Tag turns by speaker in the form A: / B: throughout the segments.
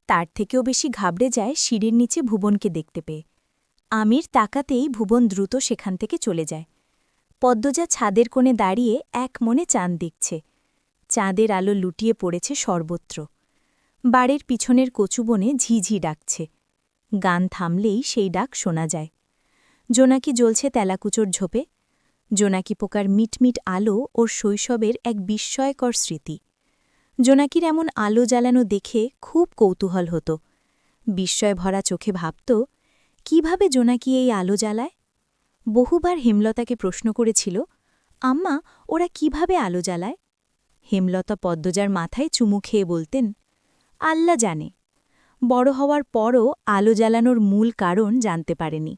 A: তার থেকেও বেশি ঘাবড়ে যায় সিঁড়ির নিচে ভুবনকে দেখতে পেয়ে। আমির তাকাতেই ভুবন দ্রুত সেখান থেকে চলে যায়। পদ্মজা ছাদের কোণে দাঁড়িয়ে এক মনে চাঁদ দেখছে। চাঁদের আলো লুটিয়ে পড়েছে সর্বত্র। বাড়ির পিছনের কচুবনে ঝিঝি ডাকছে। গান থামলেই সেই ডাক শোনা যায়। জোনাকি জ্বলছে তেলাকুচোর ঝোপে। জোনাকি পোকার মিটমিট আলো ওর শৈশবের এক বিস্ময়কর স্মৃতি। জোনাকির এমন আলো জ্বালানো দেখে খুব কৌতূহল হতো। বিস্ময় ভরা চোখে ভাবত, কিভাবে জোনাকি এই আলো জ্বালায়। বহুবার হেমলতাকে প্রশ্ন করেছিল, আম্মা, ওরা কিভাবে আলো জ্বালায়? হেমলতা পদ্মজার মাথায় চুমু খেয়ে বলতেন, আল্লাহ জানে। বড় হওয়ার পরও আলো জ্বালানোর মূল কারণ জানতে পারেনি।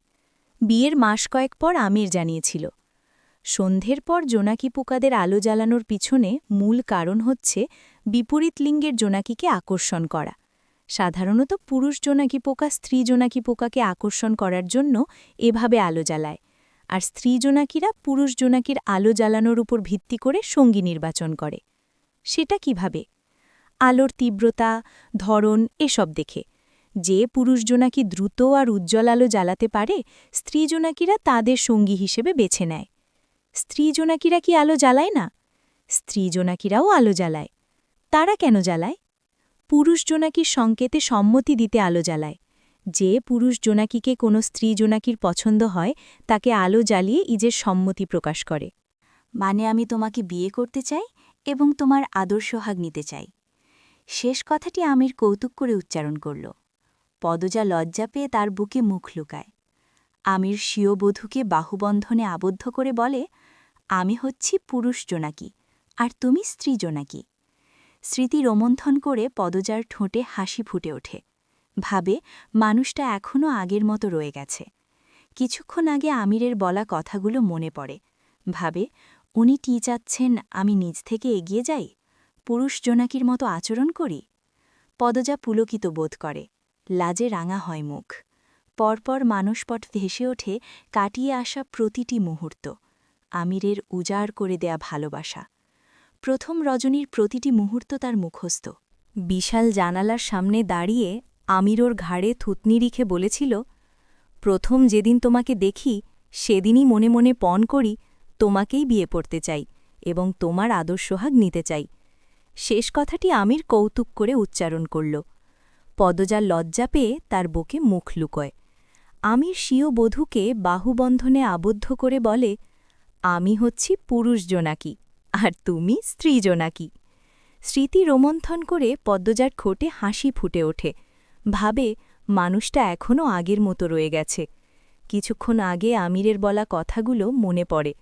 A: বিয়ের মাস কয়েক পর আমির জানিয়েছিল, সন্ধ্যের পর জোনাকি পোকাদের আলো জ্বালানোর পিছনে মূল কারণ হচ্ছে বিপরীত লিঙ্গের জোনাকিকে আকর্ষণ করা। সাধারণত পুরুষ জোনাকি পোকা স্ত্রী জোনাকি পোকাকে আকর্ষণ করার জন্য এভাবে আলো জ্বালায়, আর স্ত্রী জোনাকিরা পুরুষ জোনাকির আলো জ্বালানোর উপর ভিত্তি করে সঙ্গী নির্বাচন করে। সেটা কিভাবে? আলোর তীব্রতা, ধরন এসব দেখে। যে পুরুষ জোনাকি দ্রুত আর উজ্জ্বল আলো জ্বালাতে পারে, স্ত্রী জোনাকিরা তাদের সঙ্গী হিসেবে বেছে নেয়। স্ত্রী জোনাকিরা কি আলো জ্বালায় না? স্ত্রী জোনাকিরাও আলো জ্বালায়। তারা কেন জ্বালায়? পুরুষ জোনাকির সংকেতে সম্মতি দিতে আলো জ্বালায়। যে পুরুষ জোনাকিকে কোনো স্ত্রী জোনাকির পছন্দ হয়, তাকে আলো জ্বালিয়ে নিজের সম্মতি প্রকাশ করে। মানে আমি তোমাকে বিয়ে করতে চাই এবং তোমার আদর সোহাগ নিতে চাই। শেষ কথাটি আমির কৌতুক করে উচ্চারণ করল। পদজা লজ্জা পেয়ে তার বুকে মুখ লুকায়। আমির স্বীয় বধূকে বাহুবন্ধনে আবদ্ধ করে বলে, আমি হচ্ছি পুরুষ জোনাকি, আর তুমি স্ত্রী জোনাকি। স্মৃতি রোমন্থন করে পদজার ঠোঁটে হাসি ফুটে ওঠে। ভাবে, মানুষটা এখনও আগের মতো রয়ে গেছে। কিছুক্ষণ আগে আমিরের বলা কথাগুলো মনে পড়ে। ভাবে, উনি কি চাচ্ছেন আমি নিজ থেকে এগিয়ে যাই, পুরুষ জোনাকির মতো আচরণ করি? পদজা পুলকিত বোধ করে। লাজে রাঙা হয় মুখ। পরপর মানসপট ভেসে ওঠে কাটিয়ে আসা প্রতিটি মুহূর্ত। আমিরের উজাড় করে দেয়া ভালোবাসা। প্রথম রজনীর প্রতিটি মুহূর্ত তার মুখস্থ। বিশাল জানালার সামনে দাঁড়িয়ে আমির ওর ঘাড়ে থুতনি রেখে বলেছিল, প্রথম যেদিন তোমাকে দেখি সেদিনই মনে মনে পণ করি তোমাকেই বিয়ে করতে চাই এবং তোমার আদর সোহাগ নিতে চাই। শেষ কথাটি আমির কৌতুক করে উচ্চারণ করল। পদজার লজ্জা পেয়ে তার বুকে মুখ লুকোয়। আমির স্বীয় বধূকে বাহুবন্ধনে আবদ্ধ করে বলে, আমি হচ্ছি পুরুষ জোনাকি, আর তুমি স্ত্রী জোনাকি। স্মৃতি রোমন্থন করে পদ্মজার ঠোঁটে হাসি ফুটে ওঠে। ভাবে, মানুষটা এখনও আগের মতো রয়ে গেছে। কিছুক্ষণ আগে আমিরের বলা কথাগুলো মনে পড়ে।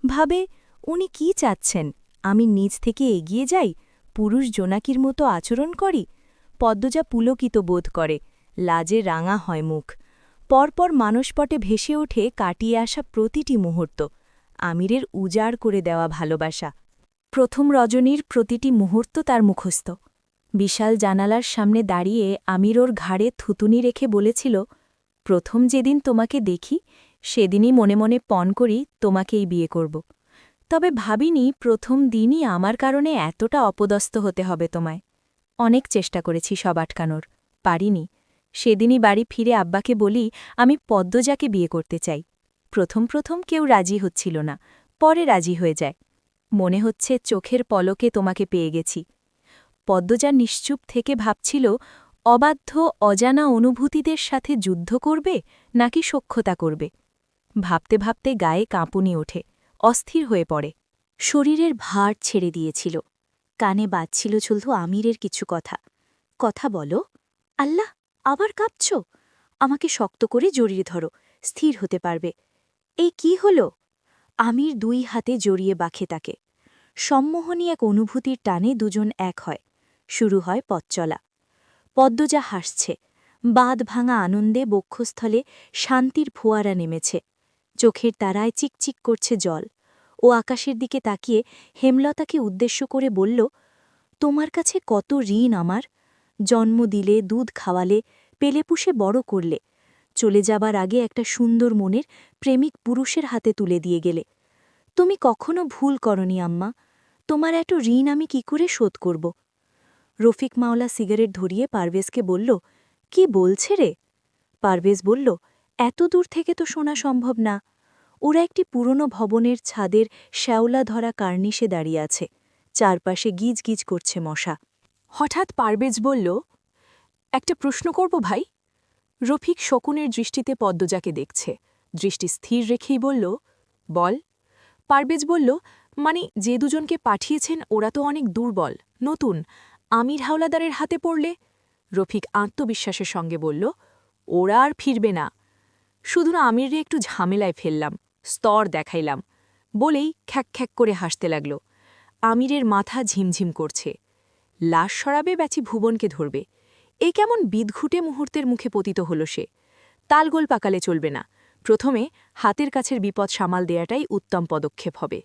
A: ভাবে, উনি কি চাচ্ছেন আমি নিজ থেকে এগিয়ে যাই, পুরুষ জোনাকির মতো আচরণ করি? পদ্মজা পুলকিত বোধ করে। লাজে রাঙা হয় মুখ। পরপর মানসপটে ভেসে ওঠে কাটিয়ে আসা প্রতিটি মুহূর্ত। আমিরের উজাড় করে দেওয়া ভালোবাসা। প্রথম রজনীর প্রতিটি মুহূর্ত তার মুখস্থ। বিশাল জানালার সামনে দাঁড়িয়ে আমির ওর ঘাড়ে থুতুনি রেখে বলেছিল, প্রথম যেদিন তোমাকে দেখি সেদিনই মনে মনে পণ করি তোমাকেই বিয়ে করব। তবে ভাবিনি প্রথম দিনই আমার কারণে এতটা অপদস্থ হতে হবে তোমায়। অনেক চেষ্টা করেছি সব আটকানোর, পারিনি। সেদিনই বাড়ি ফিরে আব্বাকে বলি আমি পদ্মজাকে বিয়ে করতে চাই। প্রথম প্রথম কেউ রাজি হচ্ছিল না, পরে রাজি হয়ে যায়। মনে হচ্ছে চোখের পলকে তোমাকে পেয়ে গেছি। পদ্মজা নিশ্চুপ থেকে ভাবছিল, অবাধ্য অজানা অনুভূতিদের সাথে যুদ্ধ করবে নাকি সখ্যতা করবে। ভাবতে ভাবতে গায়ে কাঁপুনি ওঠে, অস্থির হয়ে পড়ে। শরীরের ভার ছেড়ে দিয়েছিল। কানে বাজছিল শুধু আমিরের কিছু কথা। কথা বলো। আল্লাহ, আবার কাঁপছ? আমাকে শক্ত করে জড়িয়ে ধরো, স্থির হতে পারবে। এই কি হল? আমির দুই হাতে জড়িয়ে বাখে তাকে। সম্মোহনী এক অনুভূতির টানে দুজন এক হয়। শুরু হয় পথ চলা। পদ্মজা হাসছে। বাঁধ ভাঙা আনন্দে বক্ষস্থলে শান্তির ফোয়ারা নেমেছে। চোখের তারায় চিকচিক করছে জল। ও আকাশের দিকে তাকিয়ে হেমলতাকে উদ্দেশ্য করে বলল, তোমার কাছে কত ঋণ আমার। জন্ম দিলে, দুধ খাওয়ালে, পেলেপুষে বড় করলে, চলে যাবার আগে একটা সুন্দর মনের প্রেমিক পুরুষের হাতে তুলে দিয়ে গেলে। তুমি কখনো ভুল করনি আম্মা। তোমার এত ঋণ আমি কি করে শোধ করব? রফিক মাওলা সিগারেট ধরিয়ে পারভেজকে বলল, কি বলছে রে? পারভেজ বলল, এত দূর থেকে তো শোনা সম্ভব না। ওরা একটি পুরনো ভবনের ছাদের শ্যাওলা ধরা কার্নিশে দাঁড়িয়ে আছে। চারপাশে গিজ গিজ করছে মশা।
B: হঠাৎ পারভেজ বলল, একটা প্রশ্ন করব ভাই? রফিক শকুনের দৃষ্টিতে পদ্মজাকে দেখছে, দৃষ্টি স্থির রেখেই বলল, বল। পারভেজ বলল, মানে যে দুজনকে পাঠিয়েছেন ওরা তো অনেক দুর্বল, নতুন, আমির হাওলাদারের হাতে পড়লে? রফিক আত্মবিশ্বাসের সঙ্গে বলল, ওরা আর ফিরবে না। শুধু না আমিররে একটু ঝামেলায় ফেললাম, স্তর দেখাইলাম, বলেই খ্যাক খ্যাক করে হাসতে লাগল। আমিরের মাথা ঝিমঝিম করছে। লাশ সরাবে ব্যাচি ভুবনকে ধরবে। এই কেমন বিদঘুটে মুহূর্তের মুখে পতিত হল সে। তালগোল পাকালে চলবে না, প্রথমে হাতের কাছের বিপদ সামাল দেয়াটাই উত্তম পদক্ষেপ হবে।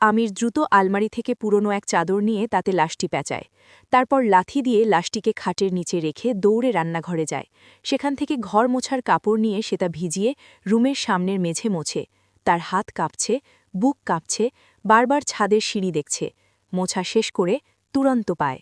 B: আমির দ্রুত আলমারি থেকে পুরনো এক চাদর নিয়ে তাতে লাশটি পেঁচায়। তারপর লাথি দিয়ে লাশটিকে খাটের নিচে রেখে দৌড়ে রান্নাঘরে যায়। সেখান থেকে ঘর মোছার কাপড় নিয়ে সেটা ভিজিয়ে রুমের সামনের মেঝে মোছে। তার হাত কাঁপছে, বুক কাঁপছে, বারবার ছাদের সিঁড়ি দেখছে। মোছা শেষ করে তুরন্ত পায়।